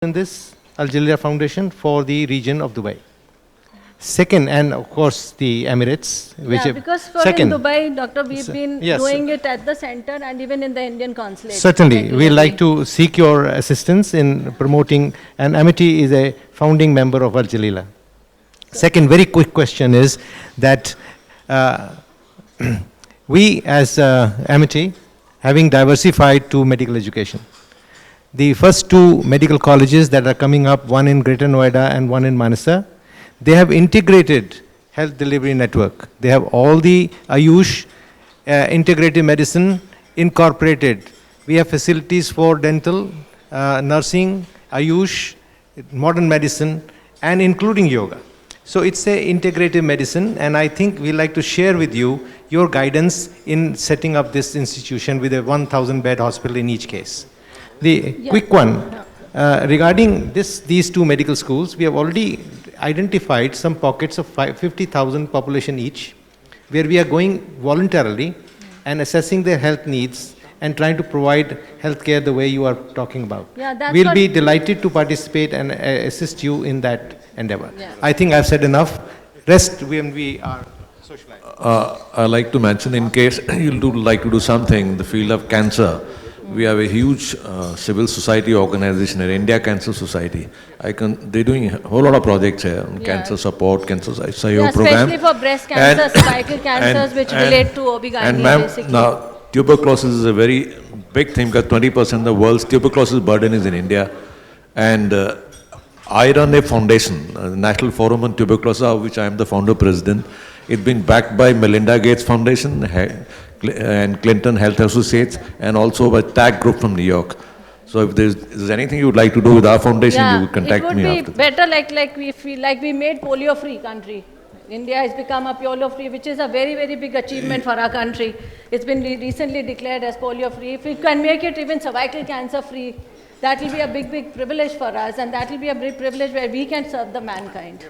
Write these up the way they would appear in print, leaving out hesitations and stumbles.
in this Al Jazeera Foundation for the region of Dubai. Second, and of course the Emirates, which Yeah, because for second, in Dubai, Doctor, we've been yes. doing it at the center and even in the Indian consulate. Certainly, we like to seek your assistance in promoting, and Amity is a founding member of Al Jalila. Second, very quick question is that we as Amity, having diversified to medical education, the first two medical colleges that are coming up, one in Greater Noida and one in Manasa, they have integrated health delivery network. They have all the Ayush, integrative medicine incorporated. We have facilities for dental, nursing, Ayush, modern medicine, and including yoga. So it's a integrative medicine, and I think we like to share with you your guidance in setting up this institution with a 1,000 bed hospital in each case. The quick one, regarding these two medical schools, we have already identified some pockets of 50,000 population each, where we are going voluntarily and assessing their health needs and trying to provide healthcare the way you are talking about. Yeah, that's we'll be delighted to participate and assist you in that endeavor. Yeah. I think I've said enough. Rest when we are socialized. I'd like to mention, in case you do like to do something in the field of cancer, we have a huge civil society organization, India Cancer Society. They're doing a whole lot of projects here, cancer support, cancer Sahयोग program. Especially for breast cancer, cervical cancers, which relate to OB-GYN. And ma'am, now tuberculosis is a very big thing because 20% of the world's tuberculosis burden is in India. And I run a foundation, National Forum on Tuberculosis, of which I am the founder president. It's been backed by Melinda Gates Foundation and Clinton Health Associates, and also by TAG Group from New York. So if there's anything you would like to do with our foundation, you would contact me after. It would be better like we feel like we made polio-free country. India has become a polio-free, which is a very, very big achievement for our country. It's been recently declared as polio-free. If we can make it even cervical cancer-free, that will be a big, big privilege for us, and that will be a big privilege where we can serve the mankind.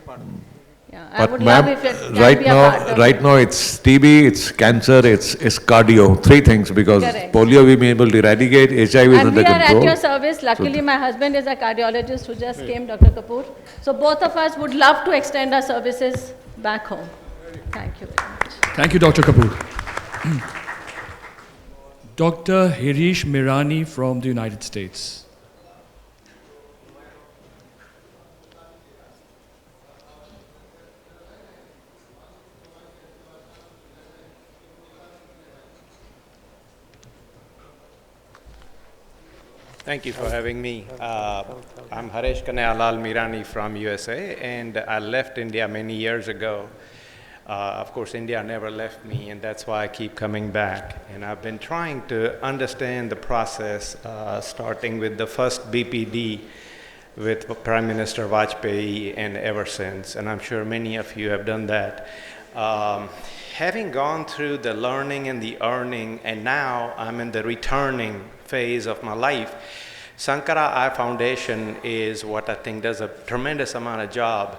Yeah, I would love if it can right be a part of right now it's TB, it's cancer, it's cardio, three things, because Correct. polio we've been able to eradicate, HIV is And under we are control. at your service. Luckily, my husband is a cardiologist who just came, Dr. Kapoor. So both of us would love to extend our services back home. Thank you very much. Thank you, Dr. Kapoor. Dr. Hirish Mirani from the United States. Thank you for having me. I'm Harish Kanayalal Mirani from USA, and I left India many years ago. Of course, India never left me, and that's why I keep coming back. And I've been trying to understand the process, starting with the first BPD with Prime Minister Vajpayee and ever since, and I'm sure many of you have done that. Having gone through the learning and the earning, and now I'm in the returning phase of my life, Sankara Eye Foundation is what I think does a tremendous amount of job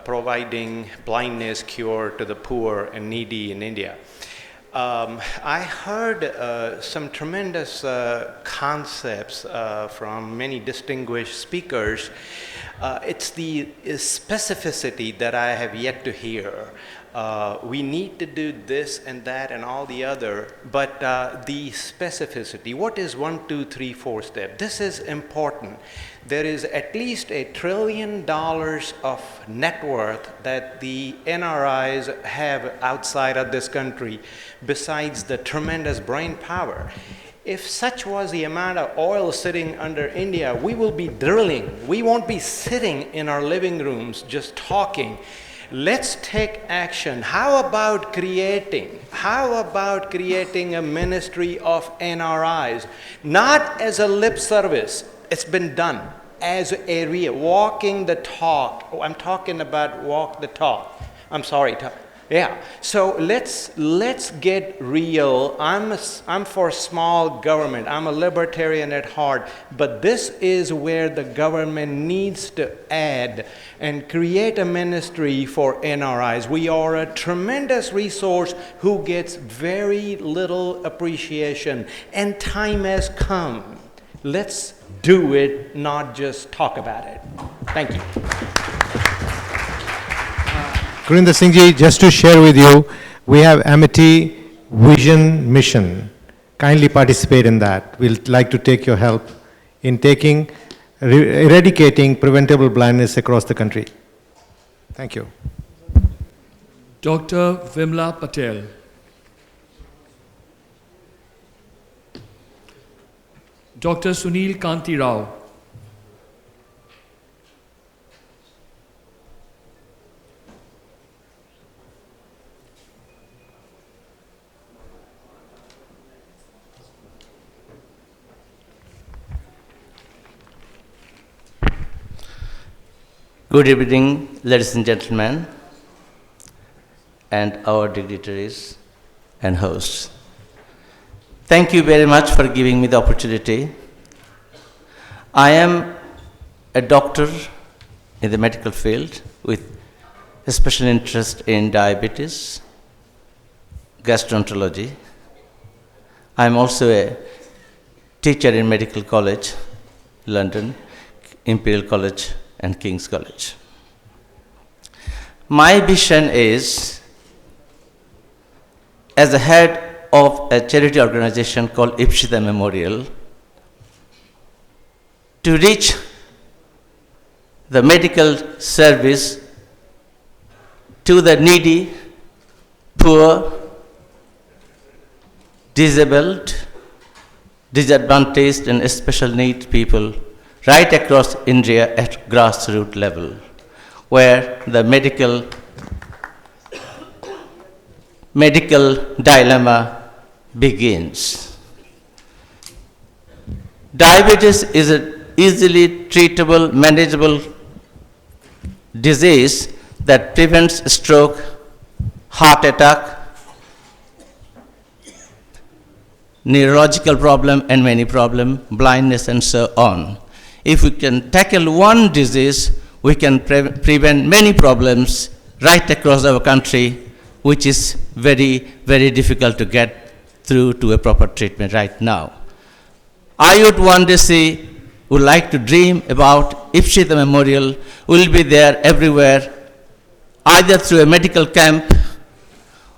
providing blindness cure to the poor and needy in India. I heard some tremendous concepts from many distinguished speakers. It's the specificity that I have yet to hear. We need to do this and that and all the other, but the specificity, what is 1, 2, 3, 4 step? This is important. There is at least $1 trillion of net worth that the NRIs have outside of this country, besides the tremendous brain power. If such was the amount of oil sitting under India, we will be drilling. We won't be sitting in our living rooms just talking. Let's take action. How about creating a ministry of NRIs? Not as a lip service. It's been done as a walking the talk. Oh, I'm talking about walk the talk. I'm sorry. Yeah. So let's get real. I'm for small government. I'm a libertarian at heart, but this is where the government needs to add and create a ministry for NRIs. We are a tremendous resource who gets very little appreciation, and time has come. Let's do it, not just talk about it. Thank you. Gurinder Singh ji, just to share with you, we have Amity Vision Mission. Kindly participate in that. We'll like to take your help in eradicating preventable blindness across the country. Thank you. Dr. Vimla Patel. Dr. Sunil Kanti Rao. Good evening, ladies and gentlemen, and our dignitaries and hosts. Thank you very much for giving me the opportunity. I am a doctor in the medical field with a special interest in diabetes, gastroenterology. I am also a teacher in Medical College, London, Imperial College, and King's College. My vision is, as the head of a charity organization called Ipshita Memorial, to reach the medical service to the needy, poor, disabled, disadvantaged, and special needs people right across India at grassroots level, where the medical dilemma begins. Diabetes is an easily treatable, manageable disease that prevents stroke, heart attack, neurological problem, and many problems, blindness, and so on. If we can tackle one disease, we can prevent many problems right across our country, which is very, very difficult to get through to a proper treatment right now. I would one day would like to dream about Ipshita Memorial will be there everywhere, either through a medical camp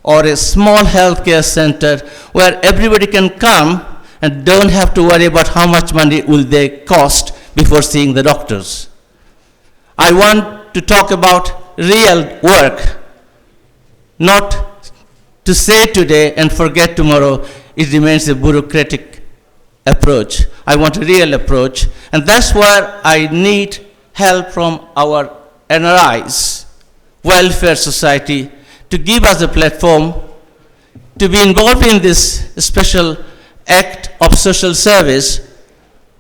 or a small healthcare center where everybody can come and don't have to worry about how much money will they cost before seeing the doctors. I want to talk about real work, not to say today and forget tomorrow. It remains a bureaucratic approach. I want a real approach, and that's where I need help from our NRIs, Welfare Society, to give us a platform to be involved in this special act of social service,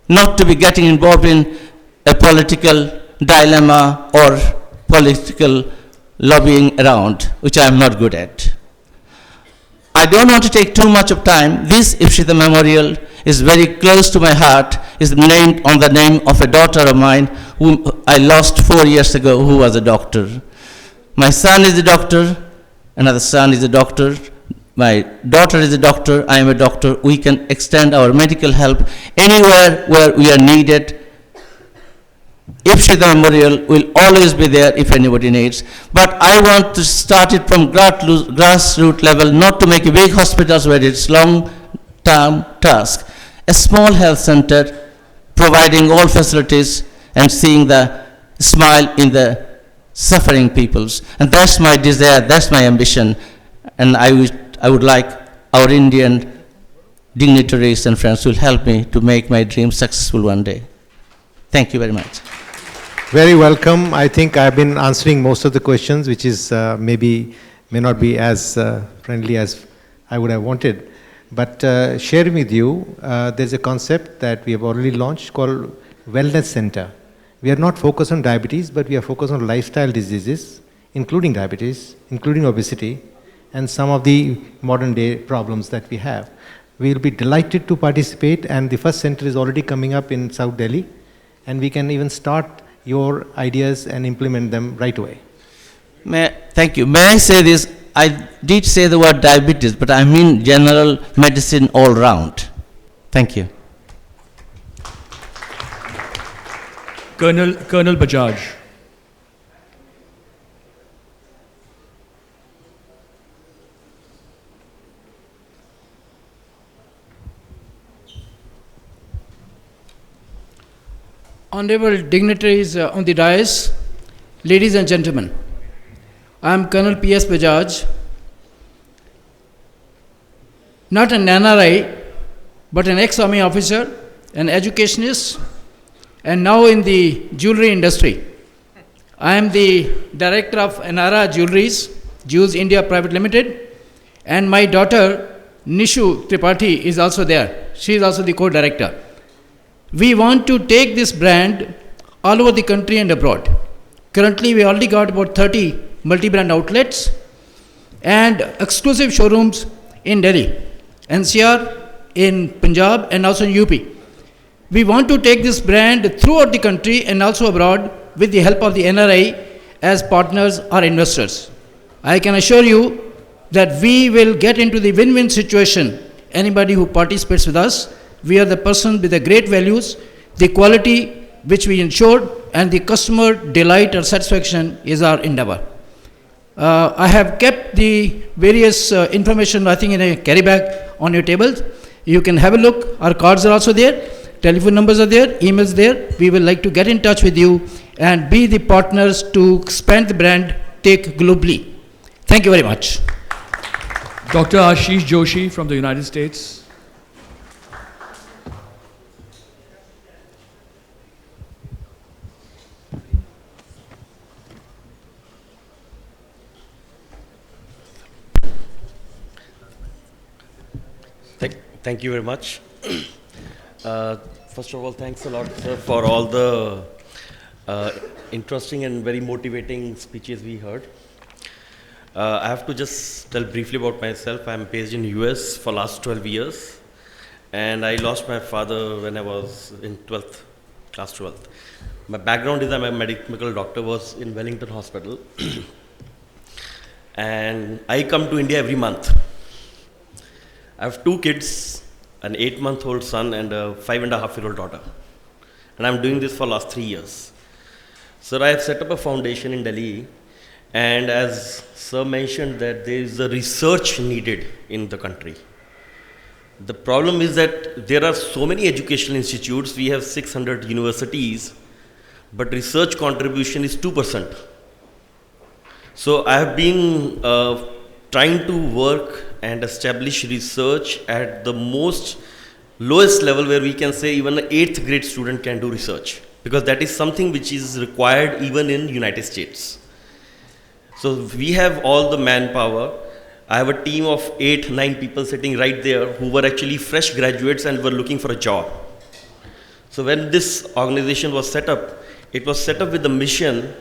not to be getting involved in a political dilemma or political lobbying around, which I am not good at. I don't want to take too much of time. This Ipshita Memorial is very close to my heart. It's named on the name of a daughter of mine whom I lost 4 years ago, who was a doctor. My son is a doctor, another son is a doctor, my daughter is a doctor, I am a doctor. We can extend our medical help anywhere where we are needed. Ipshita Memorial will always be there if anybody needs. But I want to start it from grassroots level, not to make big hospitals where it's long-term task. A small health center providing all facilities and seeing the smile in the suffering peoples. And that's my desire, that's my ambition. And I would like our Indian dignitaries and friends will help me to make my dream successful one day. Thank you very much. Very welcome. I think I've been answering most of the questions, which is may not be as friendly as I would have wanted. But sharing with you, there's a concept that we have already launched called Wellness Center. We are not focused on diabetes, but we are focused on lifestyle diseases, including diabetes, including obesity, and some of the modern day problems that we have. We will be delighted to participate, and the first center is already coming up in South Delhi, and we can even start your ideas and implement them right away. Thank you. May I say this? I did say the word diabetes, but I mean general medicine all round. Thank you. Colonel Bajaj. Honorable dignitaries on the dais, ladies and gentlemen, I am Colonel P.S. Bajaj, not an NRI, but an ex-army officer, an educationist, and now in the jewelry industry. I am the director of Anara Jewelries, Jewels India Private Limited, and my daughter Nishu Tripathi is also there. She is also the co-director. We want to take this brand all over the country and abroad. Currently, we already got about 30 multi-brand outlets and exclusive showrooms in Delhi, NCR, in Punjab, and also in UP. We want to take this brand throughout the country and also abroad with the help of the NRI as partners or investors. I can assure you that we will get into the win-win situation. Anybody who participates with us, we are the person with the great values, the quality which we ensured, and the customer delight or satisfaction is our endeavor. I have kept the various information, I think, in a carry bag on your tables. You can have a look. Our cards are also there. Telephone numbers are there. Emails there. We will like to get in touch with you and be the partners to expand the brand, take globally. Thank you very much. Dr. Ashish Joshi from the United States. Thank you very much. First of all, thanks a lot, sir, for all the interesting and very motivating speeches we heard. I have to just tell briefly about myself. I'm based in US for last 12 years, and I lost my father when I was in 12th, class 12th. My background is I'm a medical doctor, was in Wellington Hospital, and I come to India every month. I have two kids, an 8-month-old son and a 5.5-year-old daughter. And I'm doing this for last 3 years. Sir, I have set up a foundation in Delhi, and as sir mentioned that there is a research needed in the country. The problem is that there are so many educational institutes, we have 600 universities, but research contribution is 2%. So I have been trying to work and establish research at the most lowest level where we can say even an 8th grade student can do research, because that is something which is required even in United States. So we have all the manpower. I have a team of 8-9 people sitting right there who were actually fresh graduates and were looking for a job. So when this organization was set up, it was set up with the mission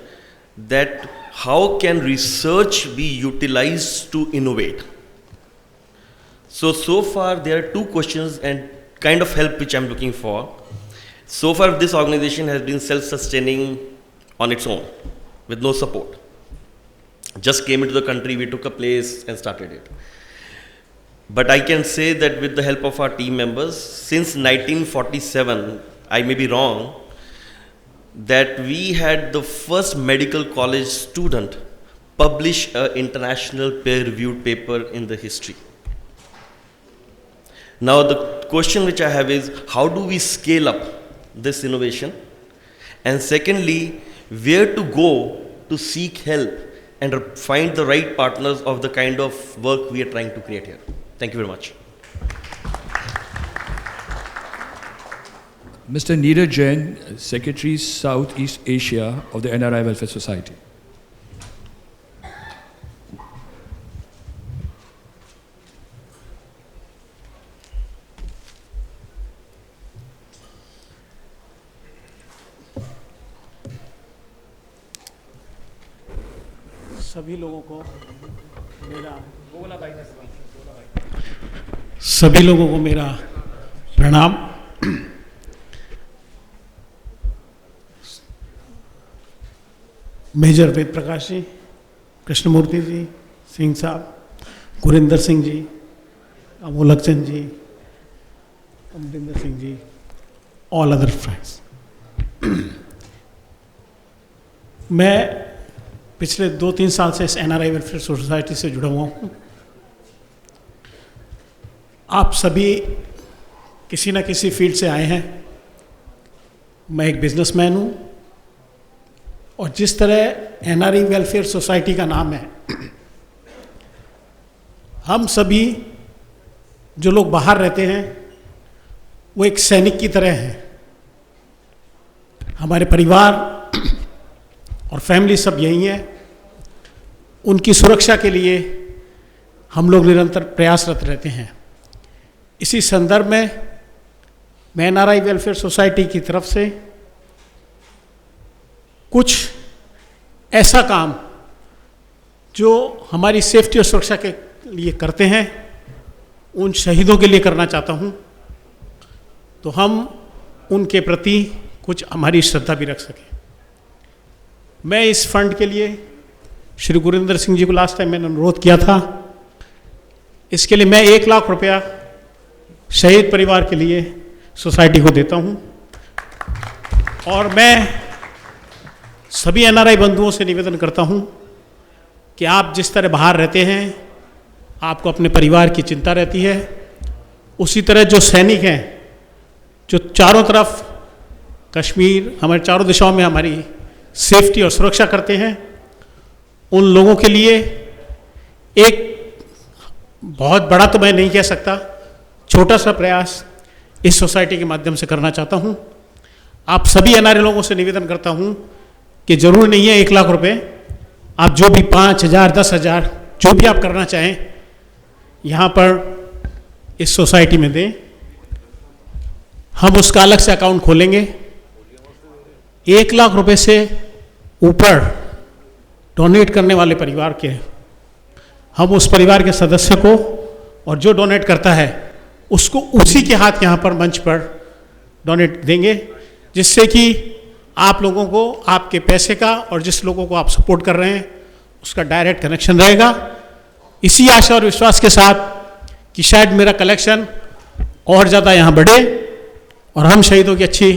that how can research be utilized to innovate. So far there are two questions and kind of help which I'm looking for. So far this organization has been self-sustaining on its own with no support. Just came into the country, we took a place and started it. But I can say that with the help of our team members, since 1947, I may be wrong, that we had the first medical college student publish an international peer-reviewed paper in the history. Now the question which I have is, how do we scale up this innovation? And secondly, where to go to seek help and find the right partners of the kind of work we are trying to create here. Thank you very much. Mr. Neeraj Jain, Secretary, Southeast Asia of the NRI Welfare Society. सभी लोगों को मेरा प्रणाम। Major Ved Prakash ji, Krishnamurthy जी, सिंह साहब, गुरिंदर सिंह जी, अमोलक Chand ji, Amarinder Singh ji, all other friends. मैं पिछले 2-3 साल से इस NRI वेलफेयर सोसाइटी से जुड़ा हुआ हूँ। आप सभी किसी न किसी फील्ड से आए हैं। मैं एक बिजनेसमैन हूँ और जिस तरह NRI वेलफेयर सोसाइटी का नाम है, हम सभी जो लोग बाहर रहते हैं वो एक सैनिक की तरह हैं। हमारे परिवार और फैमिली सब यही है। उनकी सुरक्षा के लिए हम लोग निरंतर प्रयासरत रहते हैं। इसी संदर्भ में मैं NRI वेलफेयर सोसाइटी की तरफ से कुछ ऐसा काम जो हमारी सेफ्टी और सुरक्षा के लिए करते हैं, उन शहीदों के लिए करना चाहता हूं, तो हम उनके प्रति कुछ हमारी श्रद्धा भी रख सकें। मैं इस फंड के लिए श्री गुरिंदर सिंह जी को लास्ट टाइम मैंने अनुरोध किया था। इसके लिए मैं 1 लाख रुपया शहीद परिवार के लिए सोसाइटी को देता हूं। और मैं सभी NRI बंधुओं से निवेदन करता हूं कि आप जिस तरह बाहर रहते हैं, आपको अपने परिवार की चिंता रहती है, उसी तरह जो सैनिक हैं, जो चारों तरफ कश्मीर, हमारे चारों दिशाओं में हमारी सेफ्टी और सुरक्षा करते हैं, उन लोगों के लिए एक बहुत बड़ा तो मैं नहीं कह सकता, छोटा सा प्रयास इस सोसाइटी के माध्यम से करना चाहता हूं। आप सभी NRI लोगों से निवेदन करता हूं कि जरूर नहीं है 1 लाख रुपए, आप जो भी 5,000, 10,000 जो भी आप करना चाहें यहाँ पर इस सोसाइटी में दें। हम उसका अलग से अकाउंट खोलेंगे। 1 लाख रुपए से ऊपर डोनेट करने वाले परिवार के, हम उस परिवार के सदस्य को और जो डोनेट करता है उसको उसी के हाथ यहाँ पर मंच पर डोनेट देंगे, जिससे कि आप लोगों को आपके पैसे का और जिस लोगों को आप सपोर्ट कर रहे हैं उसका डायरेक्ट कनेक्शन रहेगा। इसी आशा और विश्वास के साथ कि शायद मेरा कलेक्शन और ज़्यादा यहाँ बढ़े और हम शहीदों की अच्छी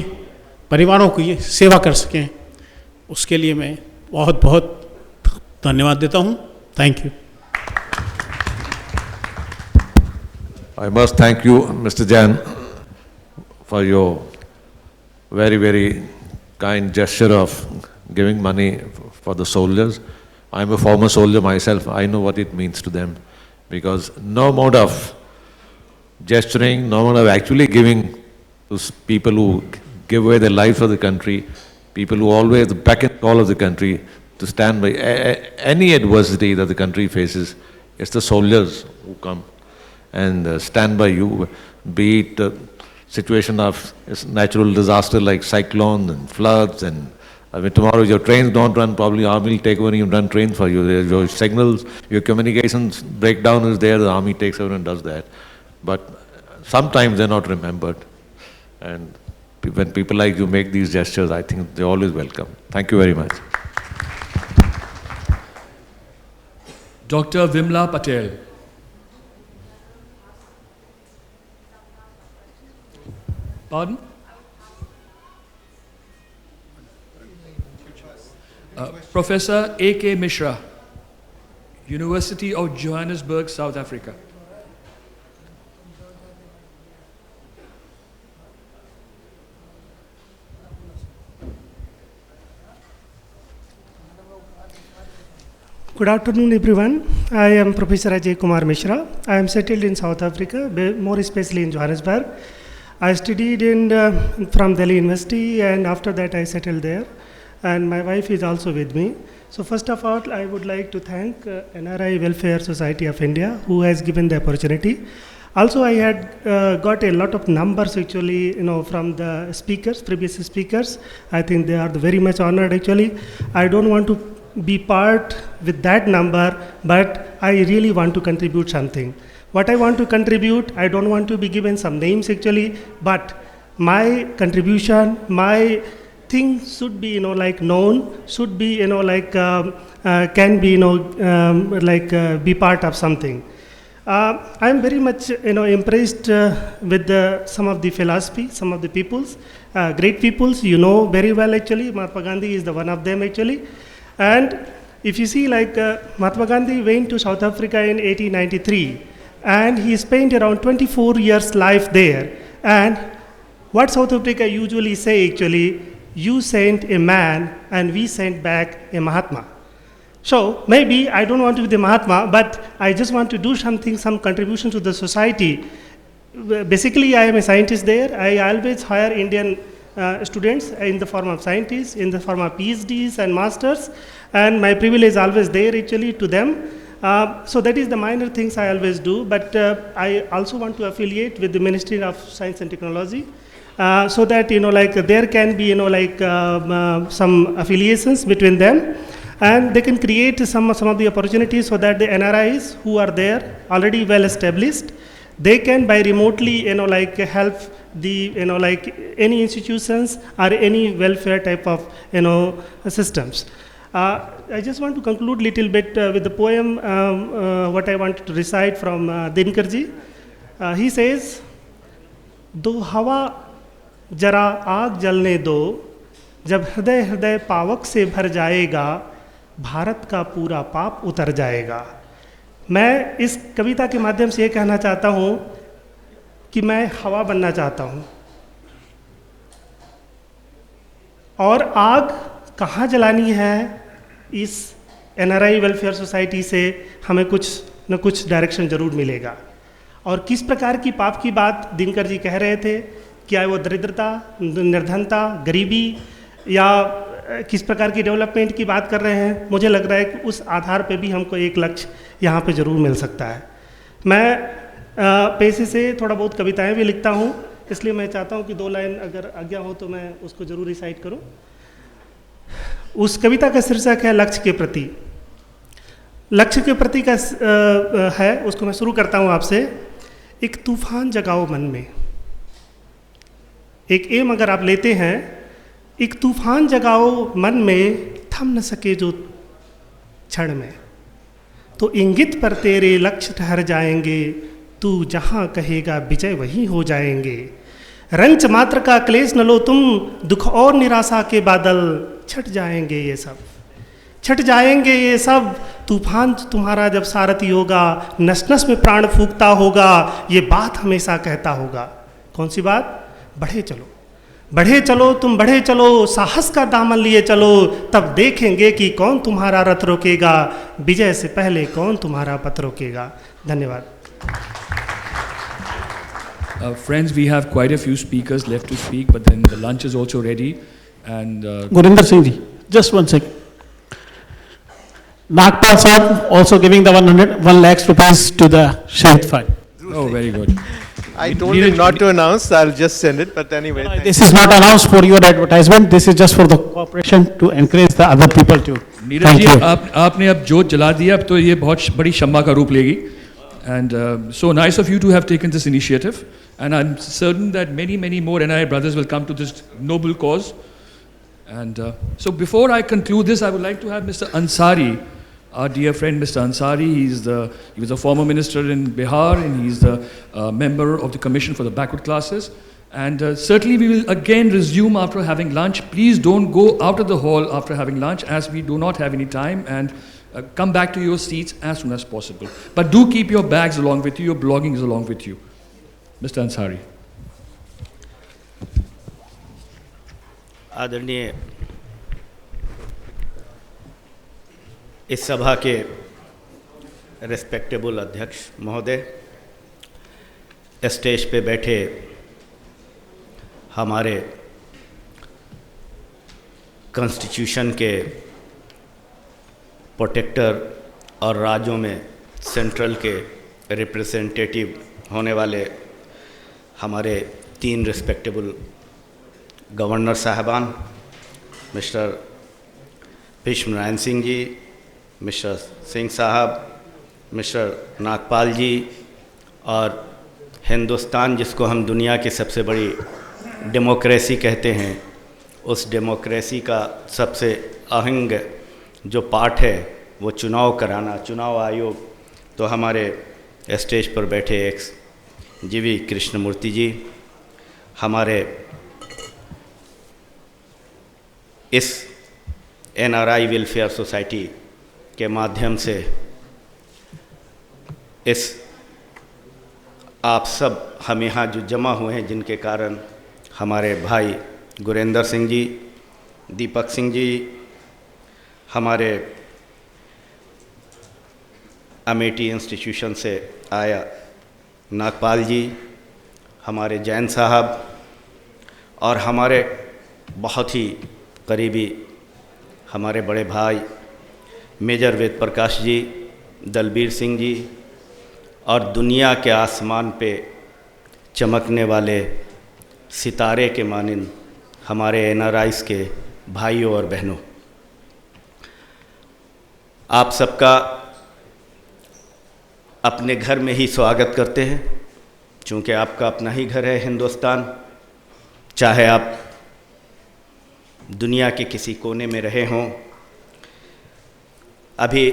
परिवारों की सेवा कर सकें, उसके लिए मैं बहुत बहुत धन्यवाद देता हूँ। Thank you. I must thank you, Mr. Jain, for your very, very kind gesture of giving money for the soldiers. I'm a former soldier myself. I know what it means to them, because no amount of gesturing, no amount of actually giving to people who give away their lives for the country, people who always the beck and call of the country to stand by any adversity that the country faces. It's the soldiers who come and stand by you, be it a situation of natural disaster like cyclone and floods, and I mean, tomorrow your trains don't run, probably army will take over and run trains for you. Your signals, your communications breakdown is there, the army takes over and does that. But sometimes they're not remembered. And when people like you make these gestures, I think they're always welcome. Thank you very much. Dr. Vimla Patel. Pardon? Professor A.K. Mishra, University of Johannesburg, South Africa. Good afternoon, everyone. I am Professor Ajay Kumar Mishra. I am settled in South Africa, more especially in Johannesburg. I studied from Delhi University, and after that I settled there. And my wife is also with me. So first of all, I would like to thank NRI Welfare Society of India, who has given the opportunity. Also, I had got a lot of numbers actually, from the speakers, previous speakers. I think they are very much honored actually. I don't want to be part with that number, but I really want to contribute something. What I want to contribute, I don't want to be given some names actually, but my contribution, my thing should be, known, should be, can be, be part of something. I'm very much, impressed with some of the philosophy, some of the peoples, great peoples, you know very well actually. Mahatma Gandhi is the one of them actually. And if you see like Mahatma Gandhi went to South Africa in 1893 and he spent around 24 years life there. And what South Africa usually say actually, you sent a man and we sent back a Mahatma. So maybe I don't want to be the Mahatma, but I just want to do something, some contribution to the society. Basically, I am a scientist there. I always hire Indian students in the form of scientists, in the form of PhDs and masters, and my privilege is always there actually to them. So that is the minor things I always do, but I also want to affiliate with the Ministry of Science and Technology, so that, you know, like there can be, you know, like some affiliations between them, and they can create some of the opportunities so that the NRIs who are there already well established, they can by remotely, you know, like help the, you know, like any institutions or any welfare type of, you know, systems. I just want to conclude little bit with the poem, what I want to recite from Dinkarji. He says, "दो हवा जरा आग जलने दो, जब हृदय हृदय पावक से भर जाएगा, भारत का पूरा पाप उतर जाएगा." मैं इस कविता के माध्यम से ये कहना चाहता हूँ कि मैं हवा बनना चाहता हूँ, और आग कहाँ जलानी है, इस NRI वेलफेयर सोसाइटी से हमें कुछ न कुछ डायरेक्शन ज़रूर मिलेगा। और किस प्रकार की पाप की बात दिनकर जी कह रहे थे, क्या वो दरिद्रता, निर्धनता, गरीबी, या किस प्रकार की डेवलपमेंट की बात कर रहे हैं, मुझे लग रहा है कि उस आधार पे भी हमको एक लक्ष्य यहाँ पे ज़रूर मिल सकता है। मैं पेशे से थोड़ा बहुत कविताएं भी लिखता हूँ, इसलिए मैं चाहता हूँ कि 2 लाइन अगर आज्ञा हो तो मैं उसको ज़रूर रिसाइट करूँ। उस कविता का शीर्षक है लक्ष्य के प्रति। लक्ष्य के प्रति का है, उसको मैं शुरू करता हूँ आपसे। एक तूफान जगाओ मन में, एक एम अगर आप लेते हैं, एक तूफान जगाओ मन में, थम न सके जो क्षण में, तो इंगित पर तेरे लक्ष्य ठहर जाएंगे, तू जहाँ कहेगा विजय वहीं हो जाएंगे। रंच मात्र का क्लेश न लो तुम, दुख और निराशा के बादल छट जाएंगे ये सब, छट जाएंगे ये सब। तूफान तुम्हारा जब सारथी होगा, नस नस में प्राण फूंकता होगा, ये बात हमेशा कहता होगा। कौन सी बात? बढ़े चलो, बढ़े चलो, तुम बढ़े चलो, साहस का दामन लिए चलो, तब देखेंगे कि कौन तुम्हारा रथ रोकेगा, विजय से पहले कौन तुम्हारा पथ रोकेगा। धन्यवाद। Friends, we have quite a few speakers left to speak, but then the lunch is also ready. And Gurinder Singh ji, just 1 second. Nagpal Sahab also giving the 1 lakh rupees to the Shahid Fund. Oh, very good. I told him not to announce, I'll just send it, but anyway. This is not announced for your advertisement, this is just for the cooperation to encourage the other people too. Neeraj ji, आपने अब जोत जला दिया, अब तो ये बहुत बड़ी शम्मा का रूप लेगी. And so nice of you to have taken this initiative. And I'm certain that many, many more NII brothers will come to this noble cause. And so before I conclude this, I would like to have Mr. Ansari, our dear friend Mr. Ansari. He was a former minister in Bihar, and he's the member of the Commission for the Backward Classes. And certainly we will again resume after having lunch. Please don't go out of the hall after having lunch, as we do not have any time, and come back to your seats as soon as possible. But do keep your bags along with you, your belongings along with you. Mr. Ansari. आदरणीय इस सभा के respectable अध्यक्ष महोदय, stage पे बैठे हमारे constitution के प्रोटेक्टर और राज्यों में सेंट्रल के रिप्रेजेंटेटिव होने वाले हमारे 3 रेस्पेक्टेबल गवर्नर साहबान, मिस्टर भीष्म नारायण सिंह जी, मिस्टर सिंह साहब, मिस्टर नागपाल जी, और हिंदुस्तान जिसको हम दुनिया की सबसे बड़ी डेमोक्रेसी कहते हैं, उस डेमोक्रेसी का सबसे अहंग जो पार्ट है वो चुनाव कराना, चुनाव आयोग। तो हमारे स्टेज पर बैठे एक्स जीवी कृष्णमूर्ति जी, हमारे इस NRI वेलफेयर सोसाइटी के माध्यम से इस आप सब हम यहाँ जो जमा हुए हैं, जिनके कारण हमारे भाई गुरेंद्र सिंह जी, दीपक सिंह जी, हमारे अमेठी इंस्टीट्यूशन से आया नागपाल जी, हमारे जैन साहब और हमारे बहुत ही करीबी हमारे बड़े भाई मेजर वेद प्रकाश जी, दलबीर सिंह जी और दुनिया के आसमान पे चमकने वाले सितारे के मानिंद हमारे NRIs के भाइयों और बहनों, आप सबका अपने घर में ही स्वागत करते हैं, चूँकि आपका अपना ही घर है हिंदुस्तान। चाहे आप दुनिया के किसी कोने में रहे हों। अभी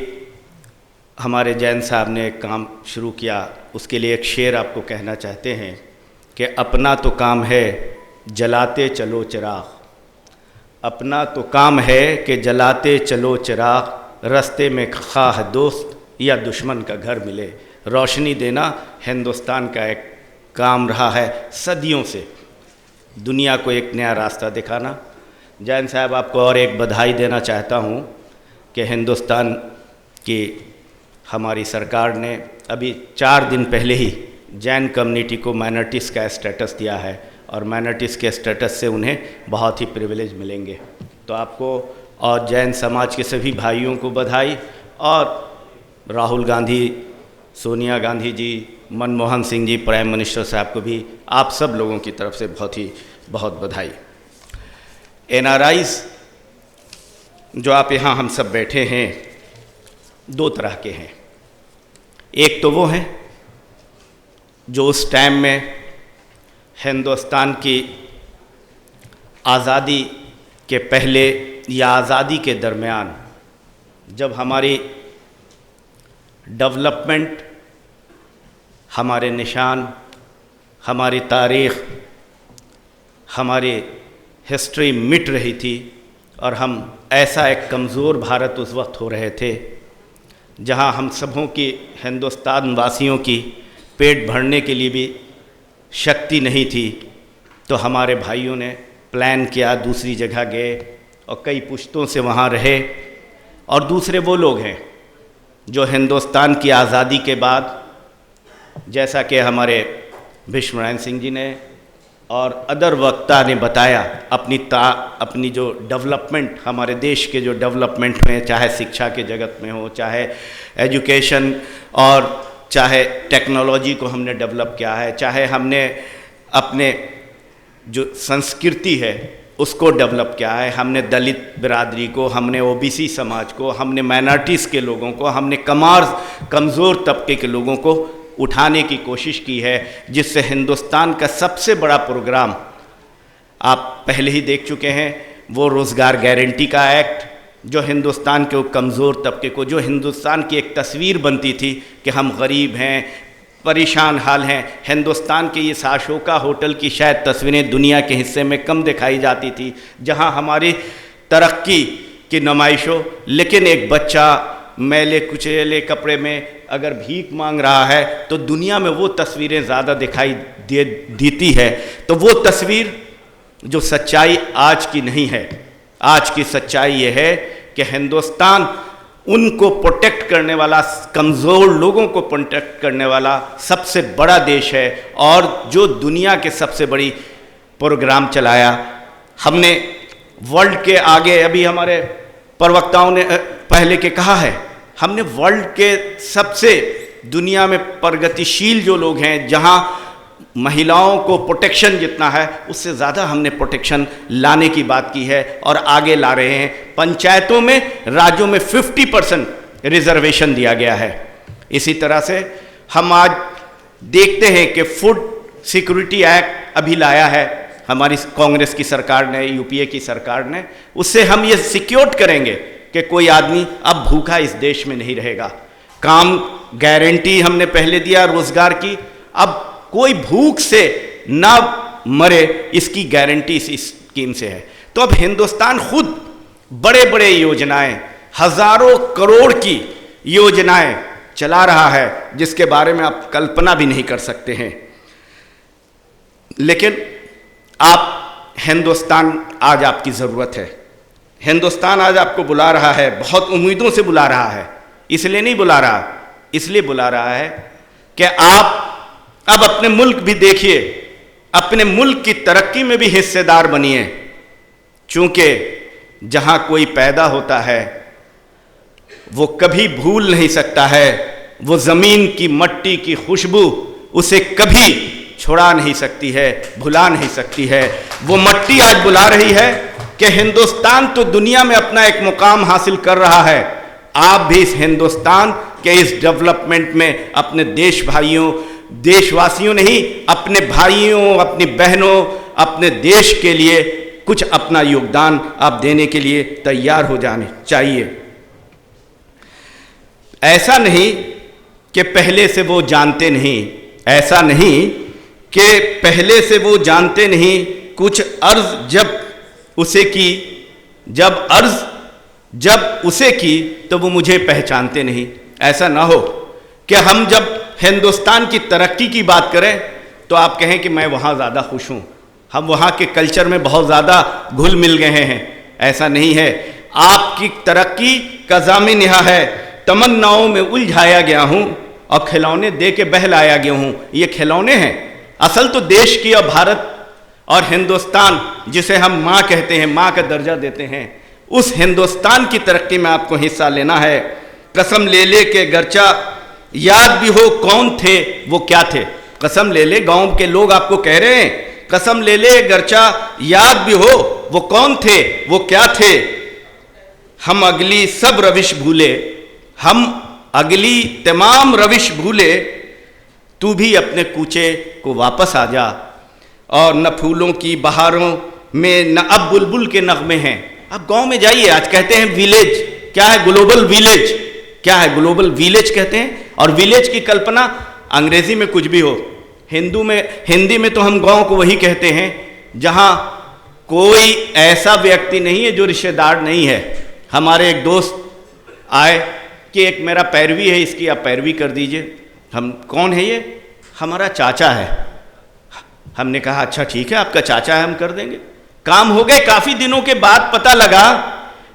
हमारे जैन साहब ने एक काम शुरू किया, उसके लिए एक शेर आपको कहना चाहते हैं कि अपना तो काम है जलाते चलो चिराग, अपना तो काम है कि जलाते चलो चिराग, रास्ते में खाह दोस्त या दुश्मन का घर मिले। रोशनी देना हिंदुस्तान का एक काम रहा है सदियों से, दुनिया को एक नया रास्ता दिखाना। जैन साहब, आपको और एक बधाई देना चाहता हूँ कि हिंदुस्तान की हमारी सरकार ने अभी 4 दिन पहले ही जैन कम्युनिटी को माइनॉरिटीज़ का स्टेटस दिया है और माइनॉरिटीज़ के स्टेटस से उन्हें बहुत ही प्रिविलेज मिलेंगे। तो आपको और जैन समाज के सभी भाइयों को बधाई, और राहुल गांधी, सोनिया गांधी जी, मनमोहन सिंह जी, प्राइम मिनिस्टर साहब को भी आप सब लोगों की तरफ से बहुत बधाई। NRIs जो आप यहाँ हम सब बैठे हैं, 2 तरह के हैं। एक तो वो हैं जो उस टाइम में हिंदुस्तान की आज़ादी के पहले या आज़ादी के दरमियान, जब हमारी डेवलपमेंट, हमारे निशान, हमारी तारीख़, हमारी हिस्ट्री मिट रही थी और हम ऐसा एक कमज़ोर भारत उस वक्त हो रहे थे जहां हम सबों की, हिंदुस्तान वासियों की पेट भरने के लिए भी शक्ति नहीं थी। तो हमारे भाइयों ने प्लान किया, दूसरी जगह गए और कई पुश्तों से वहाँ रहे। और दूसरे वो लोग हैं जो हिंदुस्तान की आज़ादी के बाद, जैसा कि हमारे भीष्मनारायण सिंह जी ने और अदर वक्ता ने बताया, अपनी जो डेवलपमेंट, हमारे देश के जो डेवलपमेंट में, चाहे शिक्षा के जगत में हो, चाहे एजुकेशन और चाहे टेक्नोलॉजी को हमने डेवलप किया है, चाहे हमने अपने जो संस्कृति है उसको डेवलप किया है, हमने दलित बिरादरी को, हमने OBC समाज को, हमने माइनॉरिटीज़ के लोगों को, हमने कमज़ोर तबके के लोगों को उठाने की कोशिश की है, जिससे हिंदुस्तान का सबसे बड़ा प्रोग्राम आप पहले ही देख चुके हैं, वो रोज़गार गारंटी का एक्ट, जो हिंदुस्तान के कमज़ोर तबके को, जो हिंदुस्तान की एक तस्वीर बनती थी कि हम गरीब हैं, परेशान हाल हैं। हिंदुस्तान के ये अशोका होटल की शायद तस्वीरें दुनिया के हिस्से में कम दिखाई जाती थी, जहां हमारी तरक्की की नुमाइश हो, लेकिन एक बच्चा मैले कुचेले कपड़े में अगर भीख मांग रहा है तो दुनिया में वो तस्वीरें ज़्यादा दिखाई देती है। तो वो तस्वीर, जो सच्चाई आज की नहीं है, आज की सच्चाई ये है कि हिंदुस्तान उनको प्रोटेक्ट करने वाला, कमज़ोर लोगों को प्रोटेक्ट करने वाला सबसे बड़ा देश है, और जो दुनिया के सबसे बड़ी प्रोग्राम चलाया हमने वर्ल्ड के आगे। अभी हमारे प्रवक्ताओं ने पहले के कहा है, हमने वर्ल्ड के सबसे दुनिया में प्रगतिशील जो लोग हैं, जहां महिलाओं को प्रोटेक्शन जितना है उससे ज़्यादा हमने प्रोटेक्शन लाने की बात की है और आगे ला रहे हैं। पंचायतों में, राज्यों में 50% रिजर्वेशन दिया गया है। इसी तरह से हम आज देखते हैं कि फूड सिक्योरिटी एक्ट अभी लाया है हमारी कांग्रेस की सरकार ने, UPA की सरकार ने। उससे हम ये सिक्योर करेंगे कि कोई आदमी अब भूखा इस देश में नहीं रहेगा। काम गारंटी हमने पहले दिया रोजगार की, अब कोई भूख से ना मरे, इसकी गारंटी इस स्कीम से है। तो अब हिंदुस्तान खुद बड़े बड़े योजनाएं, हजारों करोड़ की योजनाएं चला रहा है जिसके बारे में आप कल्पना भी नहीं कर सकते हैं। लेकिन आप हिंदुस्तान आज आपकी ज़रूरत है, हिंदुस्तान आज आपको बुला रहा है, बहुत उम्मीदों से बुला रहा है। इसलिए नहीं बुला रहा, इसलिए बुला रहा है कि आप अब अपने मुल्क भी देखिए, अपने मुल्क की तरक्की में भी हिस्सेदार बनिए। चूंकि जहां कोई पैदा होता है वो कभी भूल नहीं सकता है, वो ज़मीन की मट्टी की खुशबू उसे कभी छुड़ा नहीं सकती है, भुला नहीं सकती है। वो मट्टी आज बुला रही है कि हिंदुस्तान तो दुनिया में अपना एक मुकाम हासिल कर रहा है, आप भी इस हिंदुस्तान के इस डेवलपमेंट में अपने देश भाइयों, देशवासियों नहीं, अपने भाइयों, अपनी बहनों, अपने देश के लिए कुछ अपना योगदान आप देने के लिए तैयार हो जाने चाहिए। ऐसा नहीं कि पहले से वो जानते नहीं, ऐसा नहीं कि पहले से वो जानते नहीं, कुछ अर्ज जब उसे की, जब उसे की तो वो मुझे पहचानते नहीं। ऐसा ना हो कि हम जब हिंदुस्तान की तरक्की की बात करें तो आप कहें कि मैं वहाँ ज़्यादा खुश हूँ, हम वहाँ के कल्चर में बहुत ज़्यादा घुल मिल गए हैं। ऐसा नहीं है। आपकी तरक्की का ज़ामिन यह है, तमन्नाओं में उलझाया गया हूँ और खिलौने दे के बहलाया गया हूँ। ये खिलौने हैं, असल तो देश की और भारत और हिंदुस्तान जिसे हम माँ कहते हैं, माँ का दर्जा देते हैं, उस हिंदुस्तान की तरक्की में आपको हिस्सा लेना है। कसम ले ले के गरचा याद भी हो कौन थे वो क्या थे। कसम ले ले, गांव के लोग आपको कह रहे हैं, कसम ले ले गरचा याद भी हो वो कौन थे वो क्या थे। हम अगली सब रविश भूले, हम अगली तमाम रविश भूले, तू भी अपने कूचे को वापस आ जा। और न फूलों की बहारों में न अब बुलबुल के नगमे हैं। अब गांव में जाइए, आज कहते हैं विलेज, क्या है ग्लोबल विलेज, क्या है ग्लोबल विलेज कहते हैं। और विलेज की कल्पना अंग्रेजी में कुछ भी हो, हिंदी में तो हम गांव को वही कहते हैं जहां कोई ऐसा व्यक्ति नहीं है जो रिश्तेदार नहीं है। हमारे एक दोस्त आए कि एक मेरा पैरवी है, इसकी आप पैरवी कर दीजिए। हम कौन है ये? हमारा चाचा है। हमने कहा अच्छा ठीक है, आपका चाचा है, हम कर देंगे। काम हो गए। काफी दिनों के बाद पता लगा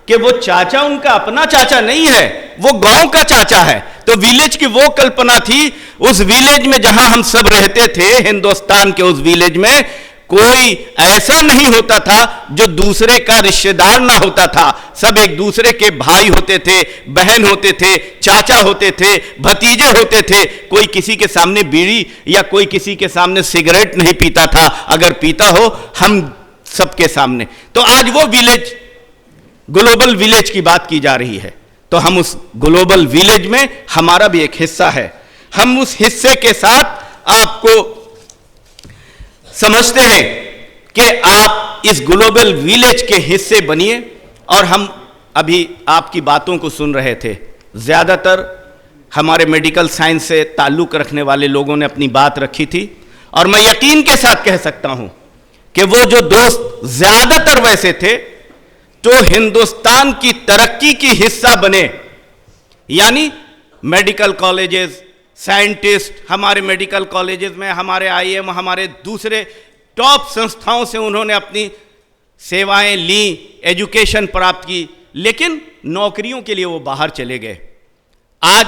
कि वो चाचा उनका अपना चाचा नहीं है, वो गांव का चाचा है। तो विलेज की वो कल्पना थी, उस विलेज में जहां हम सब रहते थे, हिंदुस्तान के उस विलेज में कोई ऐसा नहीं होता था जो दूसरे का रिश्तेदार ना होता था। सब एक दूसरे के भाई होते थे, बहन होते थे, चाचा होते थे, भतीजे होते थे। कोई किसी के सामने बीड़ी या कोई किसी के सामने सिगरेट नहीं पीता था, अगर पीता हो हम सबके सामने। तो आज वो विलेज, ग्लोबल विलेज की बात की जा रही है, तो हम उस ग्लोबल विलेज में हमारा भी एक हिस्सा है। हम उस हिस्से के साथ आपको समझते हैं कि आप इस ग्लोबल विलेज के हिस्से बनिए। और हम अभी आपकी बातों को सुन रहे थे, ज़्यादातर हमारे मेडिकल साइंस से ताल्लुक़ रखने वाले लोगों ने अपनी बात रखी थी। और मैं यकीन के साथ कह सकता हूं कि वो जो दोस्त ज़्यादातर वैसे थे तो हिंदुस्तान की तरक्की की हिस्सा बने। यानी मेडिकल कॉलेजेस, साइंटिस्ट हमारे मेडिकल कॉलेजेस में, हमारे आईएम, हमारे दूसरे टॉप संस्थाओं से उन्होंने अपनी सेवाएं ली, एजुकेशन प्राप्त की, लेकिन नौकरियों के लिए वो बाहर चले गए। आज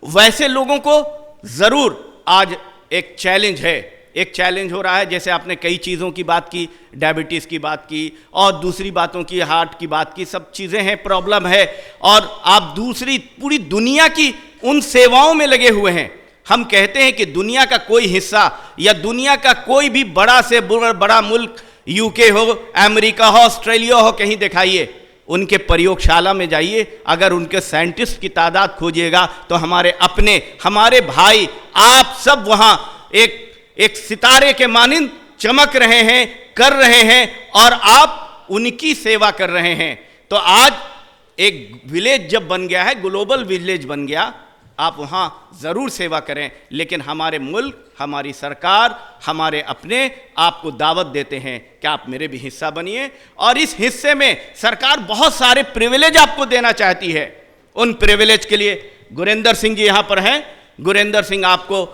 वैसे लोगों को ज़रूर आज एक चैलेंज है, एक चैलेंज हो रहा है। जैसे आपने कई चीज़ों की बात की, डायबिटीज़ की बात की और दूसरी बातों की, हार्ट की बात की, सब चीज़ें हैं, प्रॉब्लम है। और आप दूसरी पूरी दुनिया की उन सेवाओं में लगे हुए हैं। हम कहते हैं कि दुनिया का कोई हिस्सा या दुनिया का कोई भी बड़ा से बड़ा मुल्क, यूके हो, अमेरिका हो, ऑस्ट्रेलिया हो, कहीं दिखाइए, उनके प्रयोगशाला में जाइए, अगर उनके साइंटिस्ट की तादाद खोजिएगा तो हमारे अपने, हमारे भाई, आप सब वहाँ एक सितारे के मानिंद चमक रहे हैं, कर रहे हैं, और आप उनकी सेवा कर रहे हैं। तो आज एक विलेज जब बन गया है, ग्लोबल विलेज बन गया, आप वहाँ ज़रूर सेवा करें, लेकिन हमारे मुल्क, हमारी सरकार, हमारे अपने आपको दावत देते हैं कि आप मेरे भी हिस्सा बनिए, और इस हिस्से में सरकार बहुत सारे प्रिविलेज आपको देना चाहती है। उन प्रिविलेज के लिए गुरेंद्र सिंह जी यहाँ पर हैं, गुरेंद्र सिंह आपको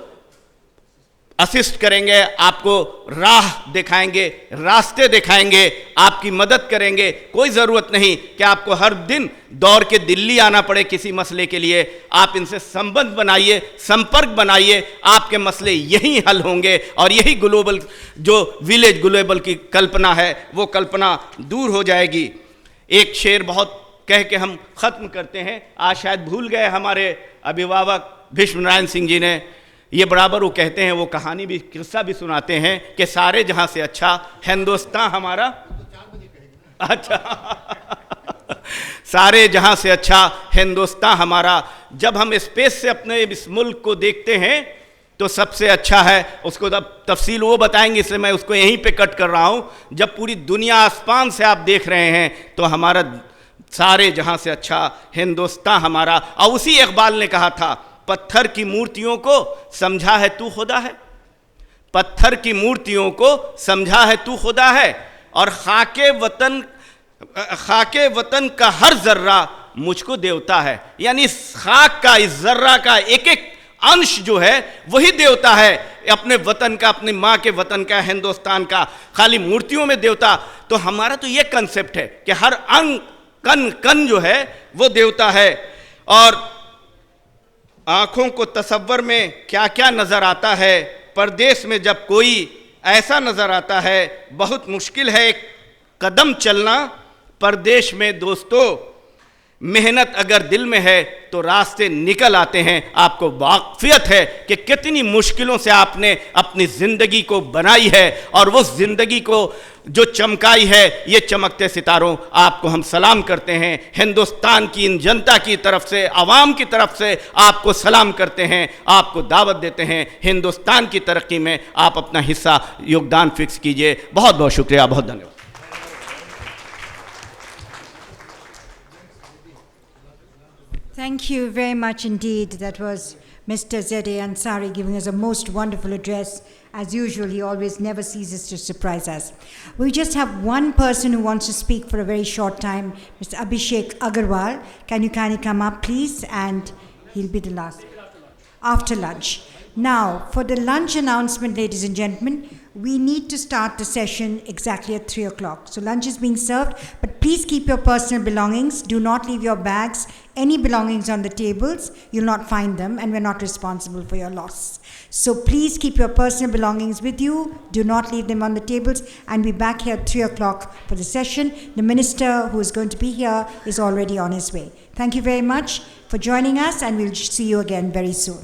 असिस्ट करेंगे, आपको राह दिखाएंगे, रास्ते दिखाएंगे, आपकी मदद करेंगे। कोई ज़रूरत नहीं कि आपको हर दिन दौड़ के दिल्ली आना पड़े किसी मसले के लिए। आप इनसे संबंध बनाइए, संपर्क बनाइए, आपके मसले यहीं हल होंगे और यही ग्लोबल जो विलेज ग्लोबल की कल्पना है वो कल्पना दूर हो जाएगी। एक शेर बहुत कह के हम ख़त्म करते हैं, आज शायद भूल गए हमारे अभिभावक भीष्म नारायण सिंह जी ने, ये बराबर वो कहते हैं, वो कहानी भी, किस्सा भी सुनाते हैं कि सारे जहां से अच्छा हिंदुस्तान हमारा, अच्छा सारे जहां से अच्छा हिंदुस्तान हमारा। जब हम स्पेस से अपने इस मुल्क को देखते हैं तो सबसे अच्छा है, उसको तफसील वो बताएंगे, इसलिए मैं उसको यहीं पे कट कर रहा हूं। जब पूरी दुनिया आसमान से आप देख रहे हैं तो हमारा सारे जहां से अच्छा हिंदुस्तान हमारा। और उसी इकबाल ने कहा था, पत्थर की मूर्तियों को समझा है तू खुदा है, पत्थर की मूर्तियों को समझा है तू खुदा है, और खाके वतन का हर जर्रा मुझको देवता है। यानी इस खाक का, इस जर्रा का एक एक अंश जो है वही देवता है, अपने वतन का, अपनी माँ के वतन का, हिंदुस्तान का। खाली मूर्तियों में देवता, तो हमारा तो ये कंसेप्ट है कि हर अंग कन कन जो है वो देवता है। और आँखों को तसव्वुर में क्या क्या नज़र आता है, परदेश में जब कोई ऐसा नज़र आता है, बहुत मुश्किल है एक कदम चलना परदेश में दोस्तों। मेहनत अगर दिल में है तो रास्ते निकल आते हैं। आपको वाक़फ़ियत है कि कितनी मुश्किलों से आपने अपनी ज़िंदगी को बनाई है, और वो ज़िंदगी को जो चमकाई है, ये चमकते सितारों आपको हम सलाम करते हैं। हिंदुस्तान की इन जनता की तरफ से, आवाम की तरफ से आपको सलाम करते हैं, आपको दावत देते हैं। हिंदुस्तान की तरक्की में आप अपना हिस्सा, योगदान फिक्स कीजिए। बहुत बहुत शुक्रिया, बहुत धन्यवाद। Thank you very much indeed. That was Mr. Z.A. Ansari giving us a most wonderful address. As usual, he always never ceases to surprise us. We just have one person who wants to speak for a very short time, Mr. Abhishek Agarwal. Can you kindly come up, please? And he'll be the last. After lunch. Now, for the lunch announcement, ladies and gentlemen, we need to start the session exactly at 3 o'clock. So lunch is being served, but please keep your personal belongings. Do not leave your bags, any belongings on the tables. You'll not find them, and we're not responsible for your loss. So please keep your personal belongings with you. Do not leave them on the tables, and we'll be back here at 3 o'clock for the session. The minister who is going to be here is already on his way. Thank you very much for joining us, and we'll see you again very soon.